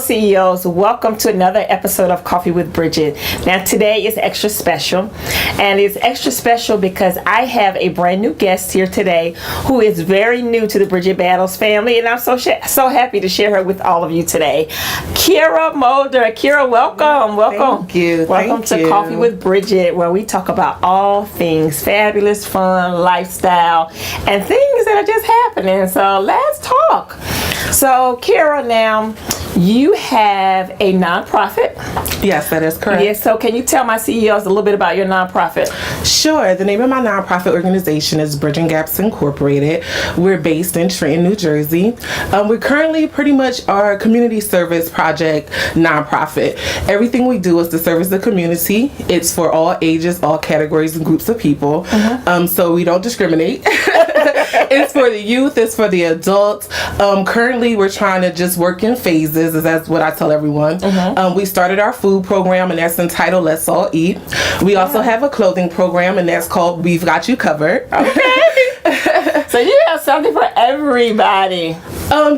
CEOs, welcome to another episode of Coffee with Bridgett. Now today is extra special, and it's extra special because I have a brand new guest here today who is very new to the Bridgett Battles family, and I'm so happy to share her with all of you today. Kira Mulder. Kira, welcome. Thank you. Welcome to Coffee with Bridgett, where we talk about all things fabulous, fun, lifestyle, and things that are just happening. So let's talk. So Kira, now you have a nonprofit. Yes, that is correct. Yes, so can you tell my CEOs a little bit about your nonprofit? Sure. The name of my nonprofit organization is Bridgett Gaps Incorporated. We're based in Trenton, New Jersey. We currently pretty much are a community service project nonprofit. Everything we do is to service the community. It's for all ages, all categories, and groups of people. So we don't discriminate. It's for the youth, it's for the adults. Currently, we're trying to just work in phases, as that's what I tell everyone. We started our food program, and that's entitled Let's All Eat. We also have a clothing program, and that's called We've Got You Covered. Okay. So you have something for everybody.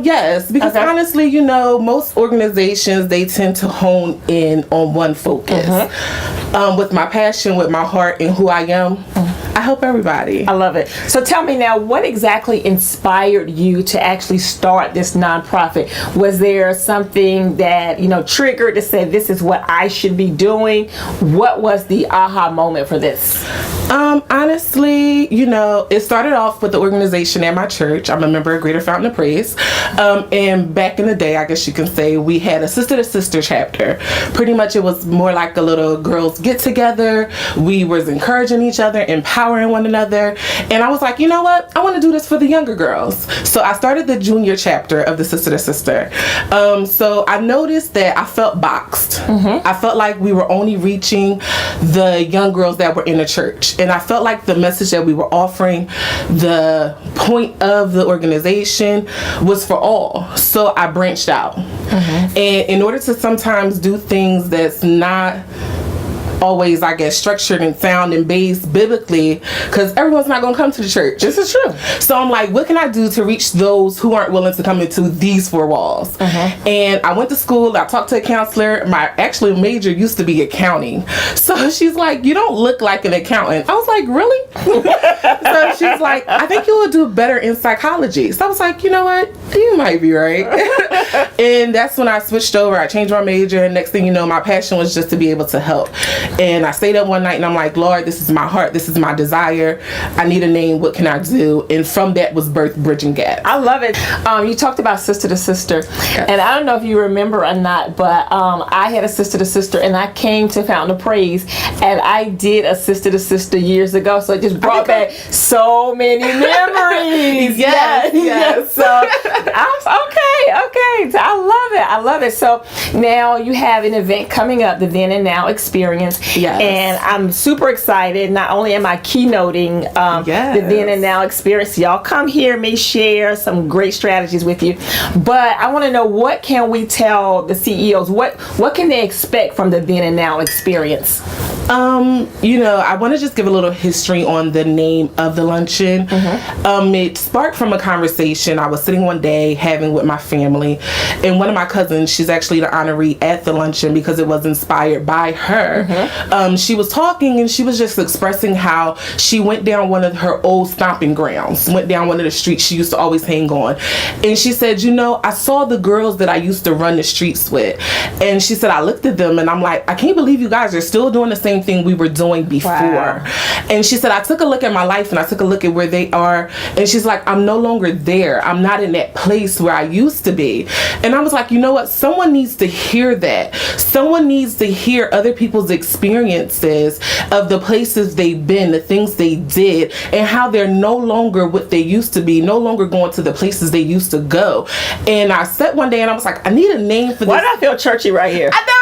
Yes, because honestly, you know, most organizations, they tend to hone in on one focus. With my passion, with my heart, and who I am, I help everybody. I love it. So tell me now, what exactly inspired you to actually start this nonprofit? Was there something that, you know, triggered to say this is what I should be doing? What was the aha moment for this? Honestly, you know, it started off with the organization at my church. I'm a member of Greater Fountain of Praise. And back in the day, I guess you can say, we had a sister to sister chapter. Pretty much it was more like a little girls get together. We was encouraging each other, empowering one another. And I was like, you know what? I want to do this for the younger girls. So I started the junior chapter of the sister to sister. So I noticed that I felt boxed. I felt like we were only reaching the young girls that were in the church. And I felt like the message that we were offering, the point of the organization was for all. So I branched out. And in order to sometimes do things that's not always, I guess, structured and sound and based biblically, because everyone's not going to come to the church. This is true. So I'm like, what can I do to reach those who aren't willing to come into these four walls? And I went to school. I talked to a counselor. My actual major used to be accounting. So she's like, you don't look like an accountant. I was like, really? So she's like, I think you will do better in psychology. So I was like, you know what? You might be right. And that's when I switched over. I changed my major. And next thing you know, my passion was just to be able to help. And I stayed up one night and I'm like, Lord, this is my heart. This is my desire. I need a name. What can I do? And from that was birthed Bridgett Gaps. I love it. You talked about sister to sister. Yes. And I don't know if you remember or not, but I had a sister to sister, and I came to Fountain of Praise, and I did a sister to sister years ago. So it just brought back so many memories. Yes. So okay. So I love it. So now you have an event coming up, the Then and Now Experience. Yes. And I'm super excited. Not only am I keynoting the Then and Now Experience, y'all come here, may share some great strategies with you. But I want to know, what can we tell the CEOs? What can they expect from the Then and Now Experience? You know, I want to just give a little history on the name of the luncheon. It sparked from a conversation I was sitting one day having with my family, and one of my cousins, she's actually the honoree at the luncheon because it was inspired by her. She was talking and she was just expressing how she went down one of her old stomping grounds, went down one of the streets she used to always hang on. And she said, you know, I saw the girls that I used to run the streets with. And she said, I looked at them and I'm like, I can't believe you guys are still doing the same thing we were doing before. Wow. And she said, I took a look at my life and I took a look at where they are. And she's like, I'm no longer there. I'm not in that place where I used to be. And I was like, you know what? Someone needs to hear that. Someone needs to hear other people's experiences of the places they've been, the things they did, and how they're no longer what they used to be, no longer going to the places they used to go. And I sat one day and I was like, I need a name for this. Why do I feel churchy right here? I know, right?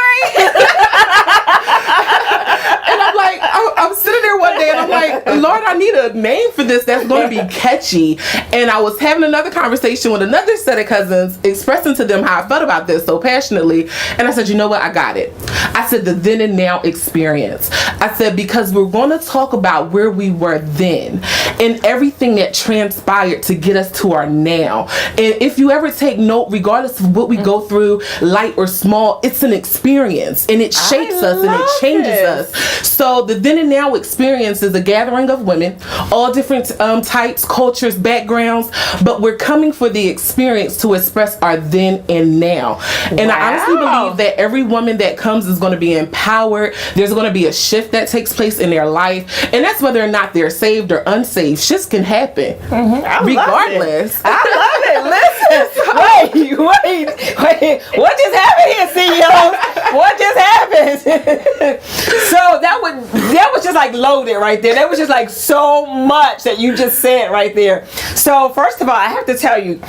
And I'm like, I'm sitting there one day and I'm like, Lord, I need a name for this that's going to be catchy. And I was having another conversation with another set of cousins, expressing to them how I felt about this so passionately. And I said, you know what? I got it. I said, the then and now experience. I said, because we're going to talk about where we were then and everything that transpired to get us to our now. And if you ever take note, regardless of what we go through, light or small, it's an experience, and it shapes us and it changes us. So the then and now experience is a gathering of women, all different types, cultures, backgrounds, but we're coming for the experience to express our then and now. And I honestly believe that every woman that comes is going to be empowered. There's going to be a shift that takes place in their life, and that's whether or not they're saved or unsaved. Shifts can happen regardless. I love it. Listen, wait. What just happened here, CEO? What just happened? So that was just like loaded right there. That was just like so much that you just said right there. So first of all, I have to tell you,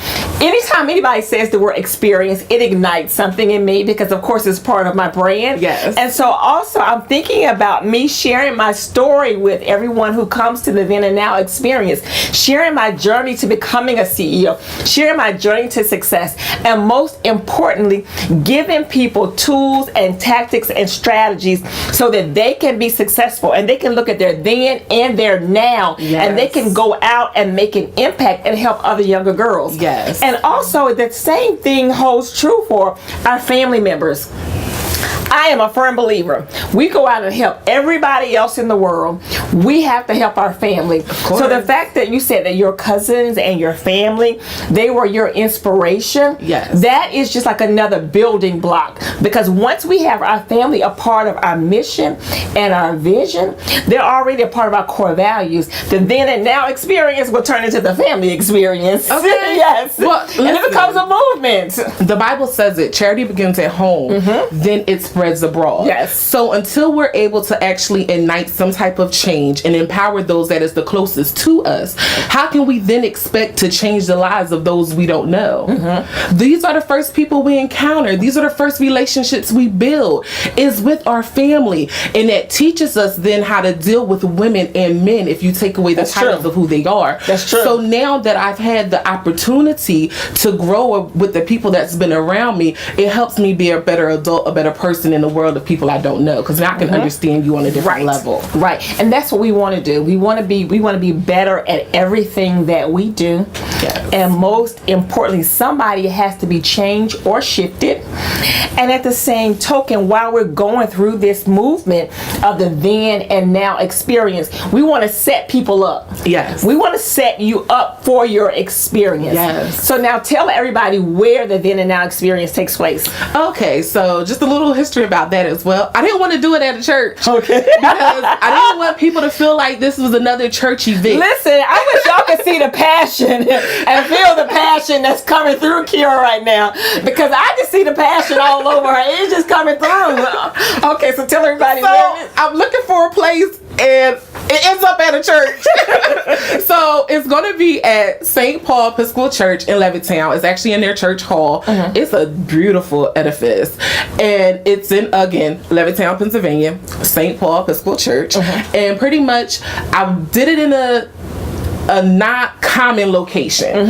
anytime anybody says the word experience, it ignites something in me because of course it's part of my brand. Yes. And so also I'm thinking about me sharing my story with everyone who comes to the then and now experience, sharing my journey to becoming a CEO, sharing my journey to success, and most importantly, giving people tools and tactics and strategies so that they can be successful and they can look at their then and their now, and they can go out and make an impact and help other younger girls. Yes. And also the same thing holds true for our family members. I am a firm believer. We go out and help everybody else in the world. We have to help our family. So the fact that you said that your cousins and your family, they were your inspiration, that is just like another building block. Because once we have our family a part of our mission and our vision, they're already a part of our core values. The then and now experience will turn into the family experience. Okay. Yes. Well, and it becomes a movement. The Bible says it. Charity begins at home. Then it spreads abroad. Yes. So until we're able to actually ignite some type of change and empower those that is the closest to us, how can we then expect to change the lives of those we don't know? These are the first people we encounter. These are the first relationships we build, is with our family. And that teaches us then how to deal with women and men if you take away the titles of who they are. That's true. So now that I've had the opportunity to grow with the people that's been around me, it helps me be a better adult, a better person in the world of people I don't know, because now I can understand you on a different level. Right. And that's what we want to do. We want to be better at everything that we do. Yes. And most importantly, somebody has to be changed or shifted. And at the same token, while we're going through this movement of the then and now experience, we want to set people up. Yes. We want to set you up for your experience. Yes. So now tell everybody where the then and now experience takes place. Okay, so just a little history about that as well. I didn't want to do it at a church. Okay. Because I didn't want people to feel like this was another church event. Listen, I wish y'all could see the passion and feel the passion that's coming through Kira right now, because I just see the passion all over her. It's just coming through. Okay, so tell everybody where it is. I'm looking for a place, and it ends up at a church. So it's going to be at St. Paul Episcopal Church in Levittown. It's actually in their church hall. It's a beautiful edifice, and it's in, again, Levittown, Pennsylvania, St. Paul Episcopal Church. And pretty much I did it in a not common location.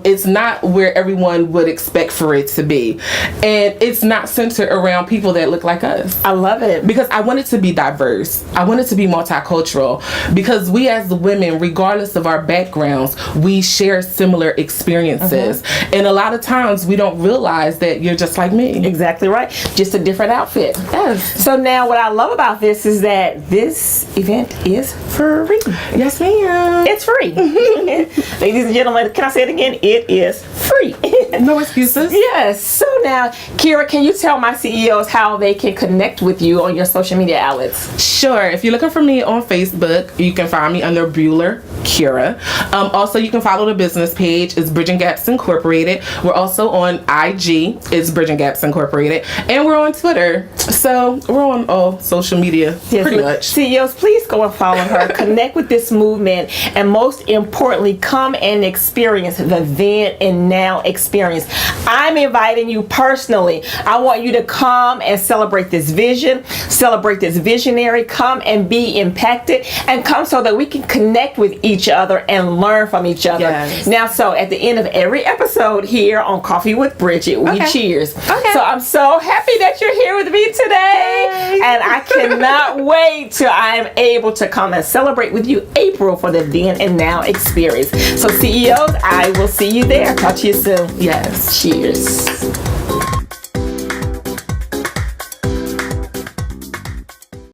It's not where everyone would expect for it to be, and it's not centered around people that look like us. I love it, because I want it to be diverse. I want it to be multicultural, because we as the women, regardless of our backgrounds, we share similar experiences, and a lot of times we don't realize that you're just like me. Exactly right, just a different outfit. Yes. So now what I love about this is that this event is free. Yes, ma'am. It's free. Ladies and gentlemen, can I say it again? It is free. No excuses. Yes. So now, Kira, can you tell my CEOs how they can connect with you on your social media outlets? Sure. If you're looking for me on Facebook, you can find me under Bueller Kira. Also, you can follow the business page. It's Bridgett Gaps Incorporated. We're also on IG. It's Bridgett Gaps Incorporated. And we're on Twitter. So we're on all social media, pretty much. CEOs, please go and follow her. Connect with this movement. And most most importantly, come and experience the then and now experience. I'm inviting you personally. I want you to come and celebrate this vision, celebrate this visionary, come and be impacted, and come so that we can connect with each other and learn from each other. Yes. Now, so at the end of every episode here on Coffee with Bridget, we cheers. Okay. So I'm so happy that you're here with me today. Yay. And I cannot wait till I am able to come and celebrate with you April for the then and now experience. So CEOs, I will see you there. Talk to you soon. Yes. Cheers.